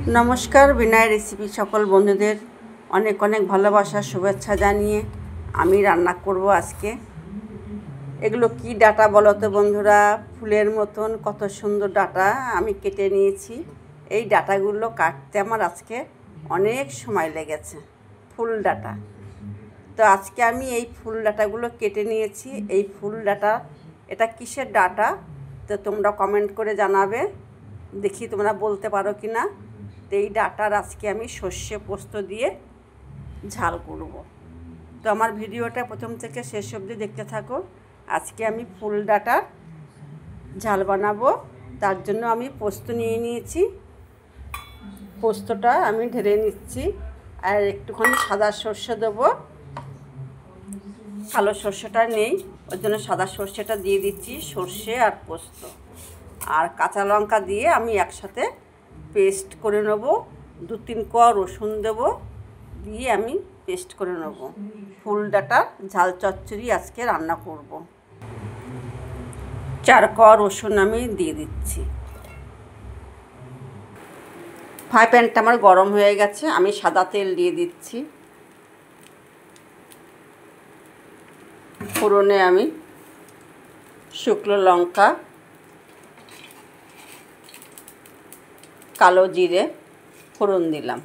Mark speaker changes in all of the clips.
Speaker 1: नमस्कार बिनाय रेसिपि सकल बंधुदेर अनेक अनेक भालोबासा शुभेच्छा जानिए आमी रान्ना करब आजके एगुलो की डाटा बोलो तो बंधुरा फुलेर मतन कत सुंदर डाटा आमी केटे निয়েছি এই ডাটাগুলো কাটতে আমার আজকে অনেক সময় লেগেছে ফুল ডাটা তো আজকে আমি এই ফুল ডাটাগুলো কেটে নিয়েছি এই ফুল ডাটা এটা কিসের ডাটা তো তোমরা কমেন্ট করে জানাবে দেখি তোমরা বলতে পারো কিনা তো এই ডাটার আজকে আমি সর্ষে পোস্ত দিয়ে ঝাল করব তো আমার ভিডিওটা প্রথম থেকে শেষ অবধি দেখতে থাকো আজকে আমি ফুল ডাটার ঝাল বানাবো তার জন্য আমি পোস্ত নিয়ে নিয়েছি পোস্তটা আমি ঢেলে নিচ্ছি আর একটুখানি সাদা সর্ষে দেব কালো সর্ষেটা নেই ওর জন্য সাদা সর্ষেটা দিয়ে দিচ্ছি সর্ষে আর পোস্ত আর কাঁচা লঙ্কা দিয়ে আমি একসাথে পেস্ট করে নেব 2-3 কোয়া রসুন দেব দিয়ে আমি পেস্ট করে নেব ফুল ডাটার ঝাল চচ্চড়ি আজকে রান্না করব 4 কোয়া রসুন আমি দিয়ে দিচ্ছি ফ্রাই প্যানটা আমার গরম হয়ে গেছে আমি সাদা তেল দিয়ে দিচ্ছি ফোড়নে আমি শুকনো লঙ্কা কালো জিরে ফোড়ন দিলাম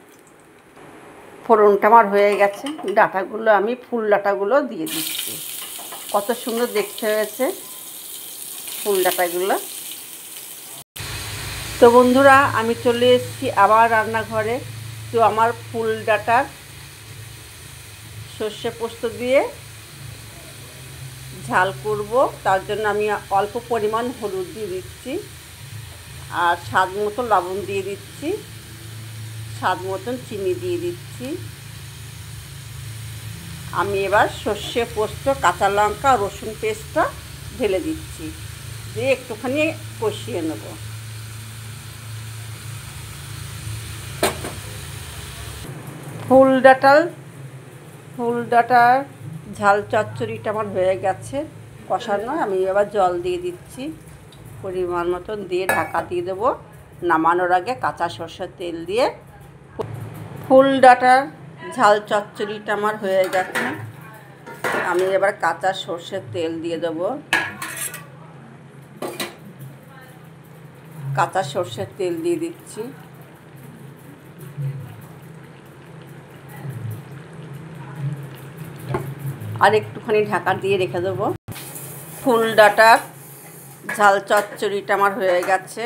Speaker 1: ফোড়নটা আমার হয়ে গেছে ডাটাগুলো আমি ফুল ডাটাগুলো দিয়ে দিচ্ছি কত সুন্দর দেখতে হয়েছে ফুল ডাটাগুলো তো বন্ধুরা আমি চলে এসেছি আবার রান্নাঘরে তো আমার ফুল ডাটার সর্ষে পোস্ত দিয়ে ঝাল করব তার জন্য আমি অল্প পরিমাণ হলুদ দিয়ে দিচ্ছি আর স্বাদ মতো লবণ দিয়ে দিচ্ছি স্বাদ মতন চিনি দিয়ে দিচ্ছি আমি এবার সর্ষে পোস্ত কাঁচা লঙ্কা রসুন পেস্টটা ঢেলে দিচ্ছি দিয়ে একটুখানি কষিয়ে নেব ফুল ডাটার ঝাল চচ্চড়িটা আমার হয়ে গেছে কষানো আমি এবার জল দিয়ে দিচ্ছি পরিমাণ মতন দিয়ে ঢাকা দিয়ে দেবো নামানোর আগে কাঁচা সরষের তেল দিয়ে ফুল ডাটার ঝাল চচ্চড়িটা আমার হয়ে গেছে আমি এবার কাঁচা সরষের তেল দিয়ে দেবো কাঁচা সরষের তেল দিয়ে দিচ্ছি আর একটুখানি ঢাকা দিয়ে রেখে দেবো ফুল ডাটার ঝাল চচ্চড়িটা আমার হয়ে গেছে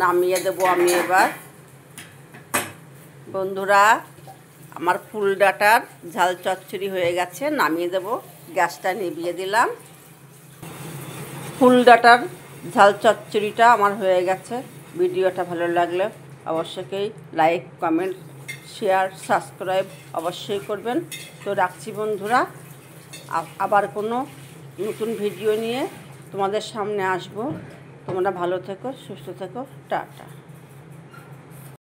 Speaker 1: নামিয়ে দেবো আমি এবার বন্ধুরা আমার ফুল ডাটার ঝাল চচ্চড়ি হয়ে গেছে নামিয়ে দেবো গ্যাসটা নিভিয়ে দিলাম ফুল ডাটার ঝাল চচ্চড়িটা আমার হয়ে গেছে ভিডিওটা ভালো লাগলে অবশ্যই লাইক কমেন্ট শেয়ার সাবস্ক্রাইব অবশ্যই করবেন তো রাখছি বন্ধুরা আবার কোনো নতুন ভিডিও নিয়ে তোমাদের সামনে আসবো তোমরা ভালো থেকো সুস্থ থেকো টাটা।